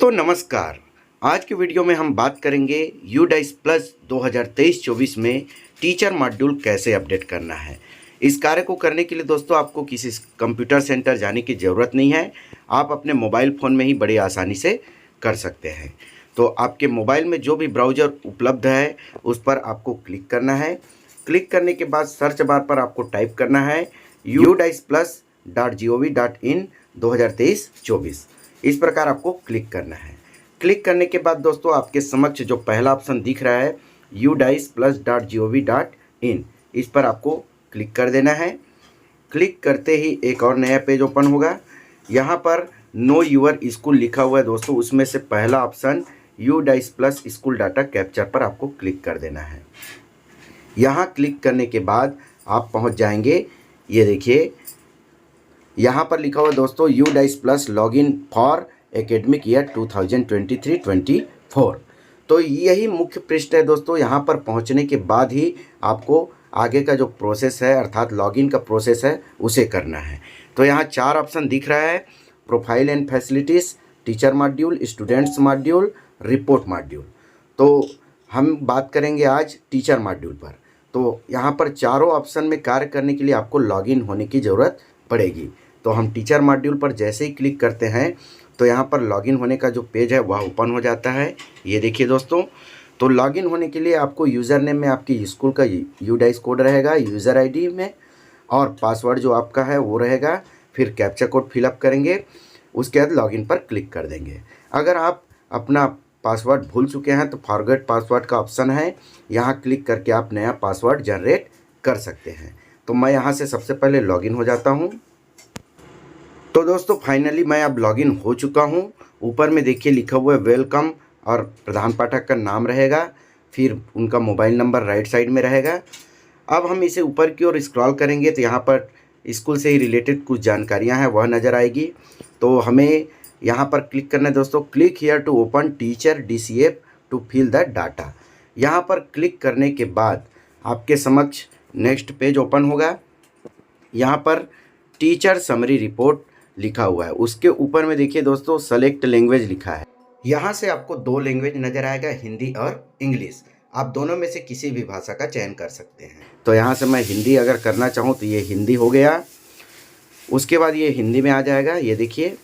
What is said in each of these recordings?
दोस्तों नमस्कार। आज की वीडियो में हम बात करेंगे UDICE प्लस 2023-24 में टीचर मॉड्यूल कैसे अपडेट करना है। इस कार्य को करने के लिए दोस्तों आपको किसी कंप्यूटर सेंटर जाने की ज़रूरत नहीं है। आप अपने मोबाइल फ़ोन में ही बड़ी आसानी से कर सकते हैं। तो आपके मोबाइल में जो भी ब्राउज़र उपलब्ध है उस पर आपको क्लिक करना है। क्लिक करने के बाद सर्च बार पर आपको टाइप करना है udiceplus.gov.in 2023-24। इस प्रकार आपको क्लिक करना है। क्लिक करने के बाद दोस्तों आपके समक्ष जो पहला ऑप्शन दिख रहा है udiceplus.gov.in, इस पर आपको क्लिक कर देना है। क्लिक करते ही एक और नया पेज ओपन होगा। यहाँ पर नो यूर स्कूल लिखा हुआ है दोस्तों, उसमें से पहला option UDICE plus school data capture पर आपको क्लिक कर देना है। यहाँ क्लिक करने के बाद आप पहुँच जाएंगे, ये देखिए यहाँ पर लिखा हुआ दोस्तों UDICE plus login for academic year 2023-24। तो यही मुख्य पृष्ठ है दोस्तों। यहाँ पर पहुँचने के बाद ही आपको आगे का जो प्रोसेस है अर्थात लॉगिन का प्रोसेस है उसे करना है। तो यहाँ 4 ऑप्शन दिख रहा है, profile and facilities, teacher module, students module, report module. तो हम बात करेंगे आज टीचर मॉड्यूल पर। तो यहाँ पर चारों ऑप्शन में कार्य करने के लिए आपको लॉगिन होने की ज़रूरत पड़ेगी। तो हम टीचर मॉड्यूल पर जैसे ही क्लिक करते हैं तो यहाँ पर लॉगिन होने का जो पेज है वह ओपन हो जाता है। ये देखिए दोस्तों, तो लॉगिन होने के लिए आपको यूज़र नेम में आपकी स्कूल का UDICE कोड रहेगा, यूज़र ID में, और पासवर्ड जो आपका है वो रहेगा। फिर कैप्चा कोड फिलअप करेंगे, उसके बाद लॉगिन पर क्लिक कर देंगे। अगर आप अपना पासवर्ड भूल चुके हैं तो फॉरगेट पासवर्ड का ऑप्शन है, यहाँ क्लिक करके आप नया पासवर्ड जनरेट कर सकते हैं। तो मैं यहाँ से सबसे पहले लॉगिन हो जाता हूँ। तो दोस्तों फाइनली मैं अब लॉगिन हो चुका हूँ। ऊपर में देखिए लिखा हुआ है वेलकम और प्रधान पाठक का नाम रहेगा, फिर उनका मोबाइल नंबर राइट साइड में रहेगा। अब हम इसे ऊपर की ओर स्क्रॉल करेंगे तो यहाँ पर स्कूल से ही रिलेटेड कुछ जानकारियाँ हैं वह नज़र आएगी। तो हमें यहाँ पर क्लिक करना है दोस्तों, click here to open teacher DCF to fill the data. यहाँ पर क्लिक करने के बाद आपके समक्ष नेक्स्ट पेज ओपन होगा। यहाँ पर टीचर समरी रिपोर्ट लिखा हुआ है, उसके ऊपर में देखिए दोस्तों सेलेक्ट लैंग्वेज लिखा है। यहाँ से आपको 2 लैंग्वेज नज़र आएगा, हिंदी और इंग्लिश। आप दोनों में से किसी भी भाषा का चयन कर सकते हैं। तो यहाँ से मैं हिंदी अगर करना चाहूँ तो ये हिंदी हो गया, उसके बाद ये हिंदी में आ जाएगा। ये देखिए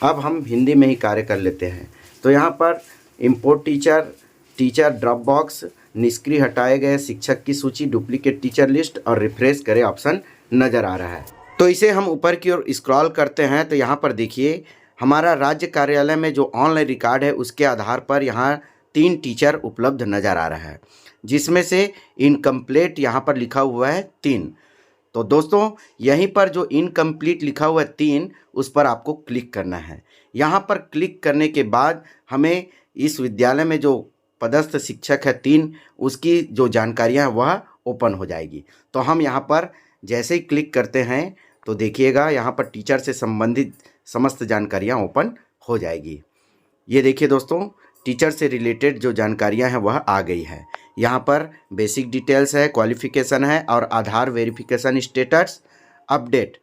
अब हम हिंदी में ही कार्य कर लेते हैं। तो यहाँ पर import teacher, teacher drop box, निष्क्रिय हटाए गए शिक्षक की सूची, डुप्लीकेट टीचर लिस्ट और रिफ्रेश करें ऑप्शन नज़र आ रहा है। तो इसे हम ऊपर की ओर स्क्रॉल करते हैं तो यहाँ पर देखिए हमारा राज्य कार्यालय में जो ऑनलाइन रिकॉर्ड है उसके आधार पर यहाँ 3 टीचर उपलब्ध नज़र आ रहा है, जिसमें से इनकम्प्लीट यहाँ पर लिखा हुआ है 3। तो दोस्तों यहीं पर जो इनकम्प्लीट लिखा हुआ है 3, उस पर आपको क्लिक करना है। यहाँ पर क्लिक करने के बाद हमें इस विद्यालय में जो पदस्थ शिक्षक है 3, उसकी जो जानकारियाँ वह ओपन हो जाएगी। तो हम यहाँ पर जैसे ही क्लिक करते हैं तो देखिएगा यहाँ पर टीचर से संबंधित समस्त जानकारियाँ ओपन हो जाएगी। ये देखिए दोस्तों टीचर से रिलेटेड जो जानकारियाँ हैं वह आ गई है। यहाँ पर बेसिक डिटेल्स है, क्वालिफ़िकेशन है और आधार वेरिफिकेशन स्टेटस अपडेट।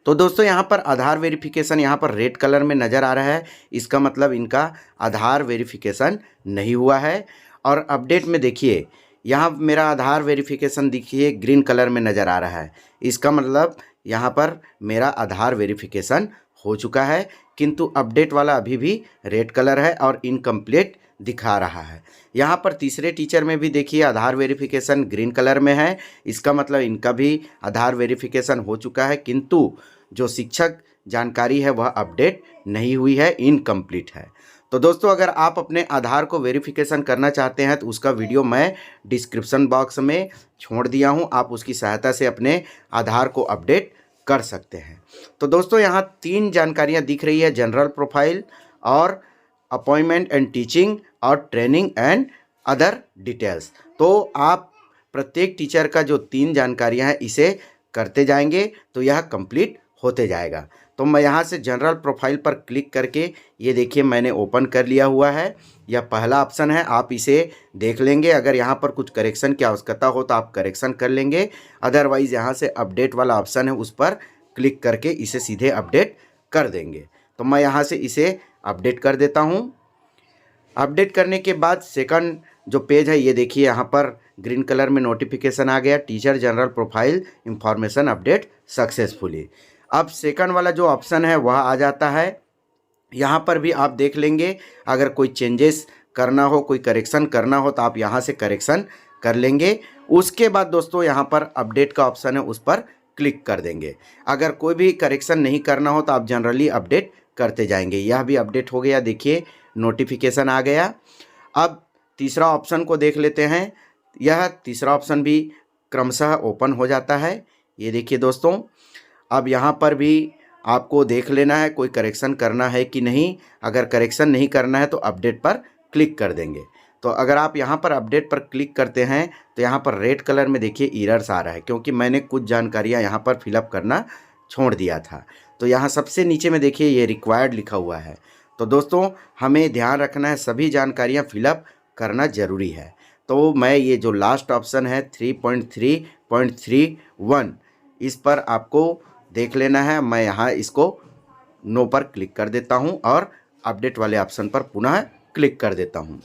तो दोस्तों यहाँ पर आधार वेरिफिकेशन यहाँ पर रेड कलर में नज़र आ रहा है, इसका मतलब इनका आधार वेरिफिकेशन नहीं हुआ है। और अपडेट में देखिए यहाँ मेरा आधार वेरिफिकेशन देखिए ग्रीन कलर में नज़र आ रहा है, इसका मतलब यहाँ पर मेरा आधार वेरिफिकेशन हो चुका है, किंतु अपडेट वाला अभी भी रेड कलर है और इनकम्प्लीट दिखा रहा है। यहाँ पर तीसरे टीचर में भी देखिए आधार वेरिफिकेशन ग्रीन कलर में है, इसका मतलब इनका भी आधार वेरिफिकेशन हो चुका है, किंतु जो शिक्षक जानकारी है वह अपडेट नहीं हुई है, इनकम्प्लीट है। तो दोस्तों अगर आप अपने आधार को वेरिफिकेशन करना चाहते हैं तो उसका वीडियो मैं डिस्क्रिप्शन बॉक्स में छोड़ दिया हूं, आप उसकी सहायता से अपने आधार को अपडेट कर सकते हैं। तो दोस्तों यहाँ 3 जानकारियां दिख रही है, जनरल प्रोफाइल और अपॉइंटमेंट एंड टीचिंग और ट्रेनिंग एंड अदर डिटेल्स। तो आप प्रत्येक टीचर का जो 3 जानकारियाँ हैं इसे करते जाएंगे तो यह कंप्लीट होते जाएगा। तो मैं यहाँ से जनरल प्रोफाइल पर क्लिक करके ये देखिए मैंने ओपन कर लिया हुआ है। यह पहला ऑप्शन है, आप इसे देख लेंगे। अगर यहाँ पर कुछ करेक्शन की आवश्यकता हो तो आप करेक्शन कर लेंगे, अदरवाइज़ यहाँ से अपडेट वाला ऑप्शन है उस पर क्लिक करके इसे सीधे अपडेट कर देंगे। तो मैं यहाँ से इसे अपडेट कर देता हूँ। अपडेट करने के बाद सेकंड जो पेज है ये देखिए, यहाँ पर ग्रीन कलर में नोटिफिकेशन आ गया, teacher general profile information update successfully. अब सेकंड वाला जो ऑप्शन है वह आ जाता है। यहाँ पर भी आप देख लेंगे, अगर कोई चेंजेस करना हो, कोई करेक्शन करना हो तो आप यहाँ से करेक्शन कर लेंगे। उसके बाद दोस्तों यहाँ पर अपडेट का ऑप्शन है, उस पर क्लिक कर देंगे। अगर कोई भी करेक्शन नहीं करना हो तो आप जनरली अपडेट करते जाएंगे। यह भी अपडेट हो गया, देखिए नोटिफिकेशन आ गया। अब तीसरा ऑप्शन को देख लेते हैं। यह तीसरा ऑप्शन भी क्रमशः ओपन हो जाता है। ये देखिए दोस्तों, अब यहाँ पर भी आपको देख लेना है कोई करेक्शन करना है कि नहीं। अगर करेक्शन नहीं करना है तो अपडेट पर क्लिक कर देंगे। तो अगर आप यहाँ पर अपडेट पर क्लिक करते हैं तो यहाँ पर रेड कलर में देखिए एरर्स आ रहा है, क्योंकि मैंने कुछ जानकारियाँ यहाँ पर फिलअप करना छोड़ दिया था। तो यहाँ सबसे नीचे में देखिए ये रिक्वायर्ड लिखा हुआ है। तो दोस्तों हमें ध्यान रखना है, सभी जानकारियाँ फिलअप करना ज़रूरी है। तो मैं ये जो लास्ट ऑप्शन है 3.3.31 इस पर आपको देख लेना है। मैं यहाँ इसको नो पर क्लिक कर देता हूँ और अपडेट वाले ऑप्शन पर पुनः क्लिक कर देता हूँ।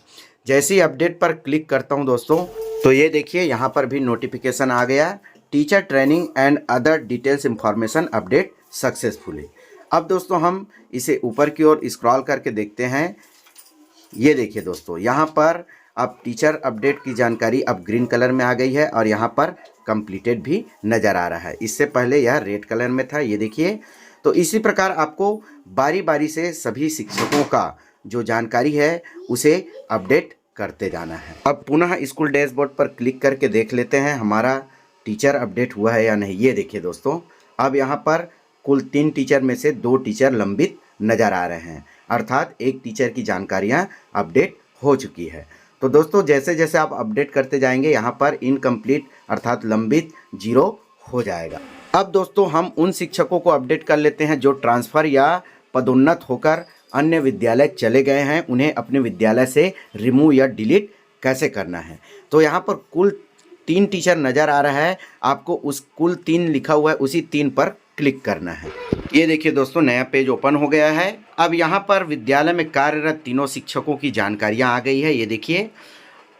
जैसे ही अपडेट पर क्लिक करता हूँ दोस्तों, तो ये देखिए यहाँ पर भी नोटिफिकेशन आ गया, teacher training and other details information update successfully. अब दोस्तों हम इसे ऊपर की ओर स्क्रॉल करके देखते हैं। ये देखिए दोस्तों, यहाँ पर अब टीचर अपडेट की जानकारी अब ग्रीन कलर में आ गई है और यहाँ पर कंप्लीटेड भी नज़र आ रहा है। इससे पहले यह रेड कलर में था, ये देखिए। तो इसी प्रकार आपको बारी बारी से सभी शिक्षकों का जो जानकारी है उसे अपडेट करते जाना है। अब पुनः स्कूल डैशबोर्ड पर क्लिक करके देख लेते हैं हमारा टीचर अपडेट हुआ है या नहीं। ये देखिए दोस्तों, अब यहाँ पर कुल 3 टीचर में से 2 टीचर लंबित नज़र आ रहे हैं, अर्थात एक टीचर की जानकारियाँ अपडेट हो चुकी है। तो दोस्तों जैसे जैसे आप अपडेट करते जाएंगे यहाँ पर इनकम्प्लीट अर्थात लंबित 0 हो जाएगा। अब दोस्तों हम उन शिक्षकों को अपडेट कर लेते हैं जो ट्रांसफ़र या पदोन्नत होकर अन्य विद्यालय चले गए हैं। उन्हें अपने विद्यालय से रिमूव या डिलीट कैसे करना है। तो यहाँ पर कुल 3 टीचर नज़र आ रहा है, आपको उस कुल 3 लिखा हुआ है उसी 3 पर क्लिक करना है। ये देखिए दोस्तों, नया पेज ओपन हो गया है। अब यहाँ पर विद्यालय में कार्यरत तीनों शिक्षकों की जानकारियाँ आ गई है। ये देखिए,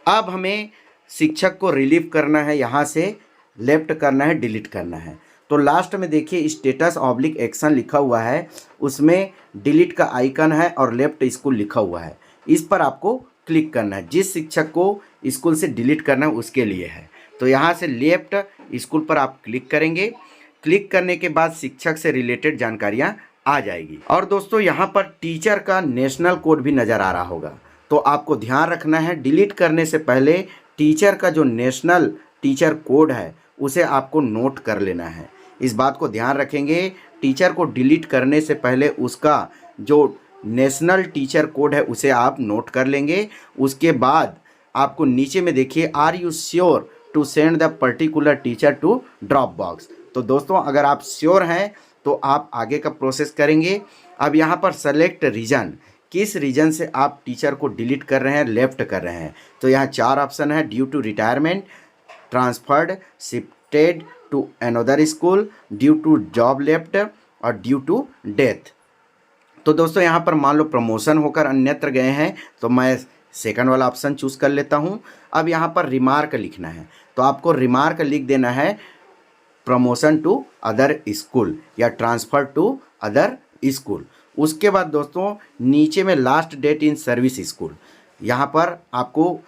अब हमें शिक्षक को रिलीव करना है, यहाँ से लेफ्ट करना है, डिलीट करना है। तो लास्ट में देखिए स्टेटस ऑब्लिक एक्शन लिखा हुआ है, उसमें डिलीट का आइकन है और लेफ्ट स्कूल लिखा हुआ है। इस पर आपको क्लिक करना है। जिस शिक्षक को स्कूल से डिलीट करना है उसके लिए है। तो यहाँ से लेफ्ट स्कूल पर आप क्लिक करेंगे। क्लिक करने के बाद शिक्षक से रिलेटेड जानकारियाँ आ जाएगी। और दोस्तों यहाँ पर टीचर का नेशनल कोड भी नज़र आ रहा होगा। तो आपको ध्यान रखना है, डिलीट करने से पहले टीचर का जो नेशनल टीचर कोड है उसे आपको नोट कर लेना है। इस बात को ध्यान रखेंगे, टीचर को डिलीट करने से पहले उसका जो नेशनल टीचर कोड है उसे आप नोट कर लेंगे। उसके बाद आपको नीचे में देखिए are you sure to send the particular teacher to drop box. तो दोस्तों अगर आप श्योर हैं तो आप आगे का प्रोसेस करेंगे। अब यहाँ पर सेलेक्ट रीजन, किस रीजन से आप टीचर को डिलीट कर रहे हैं, लेफ्ट कर रहे हैं। तो यहाँ 4 ऑप्शन है, due to retirement, transferred, shifted to another school, due to job left और ड्यू टू डेथ। तो दोस्तों यहाँ पर मान लो प्रमोशन होकर अन्यत्र गए हैं, तो मैं सेकंड वाला ऑप्शन चूज़ कर लेता हूँ। अब यहाँ पर रिमार्क लिखना है, तो आपको रिमार्क लिख देना है प्रमोशन टू अदर स्कूल या ट्रांसफ़र टू अदर स्कूल। उसके बाद दोस्तों नीचे में last date in service school, यहाँ पर आपको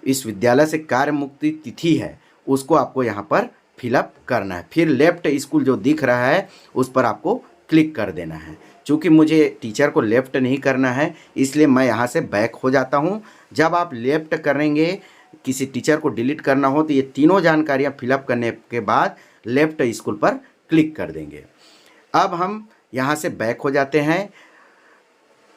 इस विद्यालय से कार्य मुक्ति तिथि है उसको आपको यहाँ पर फिलअप करना है। फिर लेफ्ट स्कूल जो दिख रहा है उस पर आपको क्लिक कर देना है। चूँकि मुझे टीचर को लेफ़्ट नहीं करना है इसलिए मैं यहाँ से बैक हो जाता हूँ। जब आप लेफ़्ट करेंगे, किसी टीचर को डिलीट करना हो तो ये तीनों जानकारियाँ फिलअप करने के बाद लेफ़्ट स्कूल पर क्लिक कर देंगे। अब हम यहाँ से बैक हो जाते हैं।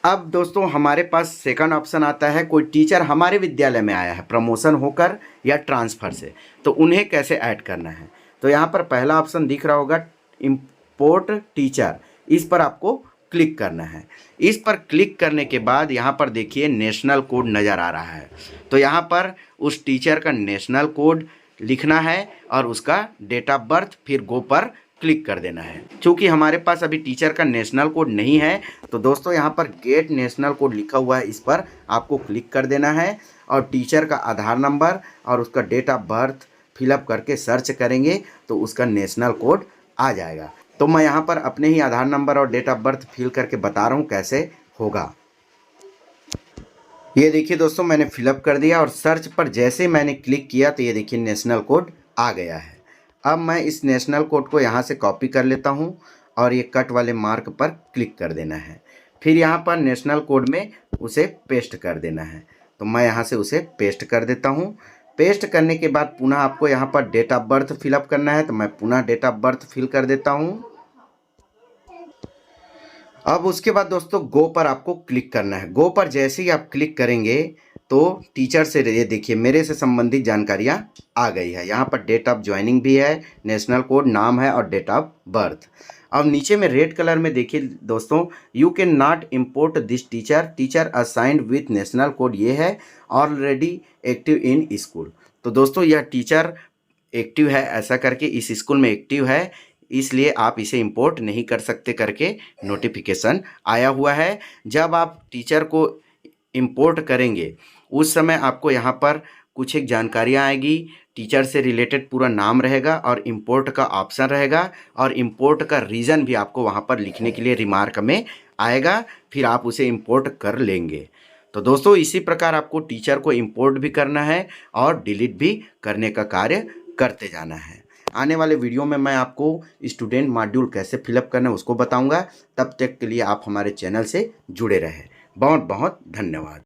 अब दोस्तों हमारे पास सेकंड ऑप्शन आता है, कोई टीचर हमारे विद्यालय में आया है प्रमोशन होकर या ट्रांसफ़र से, तो उन्हें कैसे ऐड करना है। तो यहाँ पर पहला ऑप्शन दिख रहा होगा इंपोर्ट टीचर, इस पर आपको क्लिक करना है। इस पर क्लिक करने के बाद यहाँ पर देखिए नेशनल कोड नज़र आ रहा है। तो यहाँ पर उस टीचर का नेशनल कोड लिखना है और उसका डेट ऑफ बर्थ, फिर गो पर क्लिक कर देना है। क्योंकि हमारे पास अभी टीचर का नेशनल कोड नहीं है, तो दोस्तों यहाँ पर गेट नेशनल कोड लिखा हुआ है, इस पर आपको क्लिक कर देना है और टीचर का आधार नंबर और उसका डेट ऑफ बर्थ फिलअप करके सर्च करेंगे तो उसका नेशनल कोड आ जाएगा। तो मैं यहाँ पर अपने ही आधार नंबर और डेट ऑफ बर्थ फिल करके बता रहा हूँ कैसे होगा। ये देखिए दोस्तों, मैंने फिलअप कर दिया और सर्च पर जैसे मैंने क्लिक किया तो ये देखिए नेशनल कोड आ गया है। अब मैं इस नेशनल कोड को यहाँ से कॉपी कर लेता हूँ और ये कट वाले मार्क पर क्लिक कर देना है। फिर यहाँ पर नेशनल कोड में उसे पेस्ट कर देना है। तो मैं यहाँ से उसे पेस्ट कर देता हूँ। पेस्ट करने के बाद पुनः आपको यहाँ पर डेट ऑफ बर्थ फिलअप करना है, तो मैं पुनः डेट ऑफ बर्थ फिल कर देता हूँ। अब उसके बाद दोस्तों गो पर आपको क्लिक करना है। गो पर जैसे ही आप क्लिक करेंगे तो टीचर से ये देखिए मेरे से संबंधित जानकारियाँ आ गई है। यहाँ पर डेट ऑफ ज्वाइनिंग भी है, नेशनल कोड, नाम है और डेट ऑफ बर्थ। अब नीचे में रेड कलर में देखिए दोस्तों, you can not import this teacher assigned with national code, ये है ऑलरेडी एक्टिव इन स्कूल। तो दोस्तों यह टीचर एक्टिव है ऐसा करके इस स्कूल में एक्टिव है, इसलिए आप इसे इंपोर्ट नहीं कर सकते करके नोटिफिकेशन आया हुआ है। जब आप टीचर को इंपोर्ट करेंगे उस समय आपको यहाँ पर कुछ एक जानकारियाँ आएगी, टीचर से रिलेटेड पूरा नाम रहेगा और इंपोर्ट का ऑप्शन रहेगा और इंपोर्ट का रीज़न भी आपको वहाँ पर लिखने के लिए रिमार्क में आएगा, फिर आप उसे इंपोर्ट कर लेंगे। तो दोस्तों इसी प्रकार आपको टीचर को इंपोर्ट भी करना है और डिलीट भी करने का कार्य करते जाना है। आने वाले वीडियो में मैं आपको स्टूडेंट मॉड्यूल कैसे फिलअप करना है उसको बताऊंगा। तब तक के लिए आप हमारे चैनल से जुड़े रहें। बहुत बहुत धन्यवाद।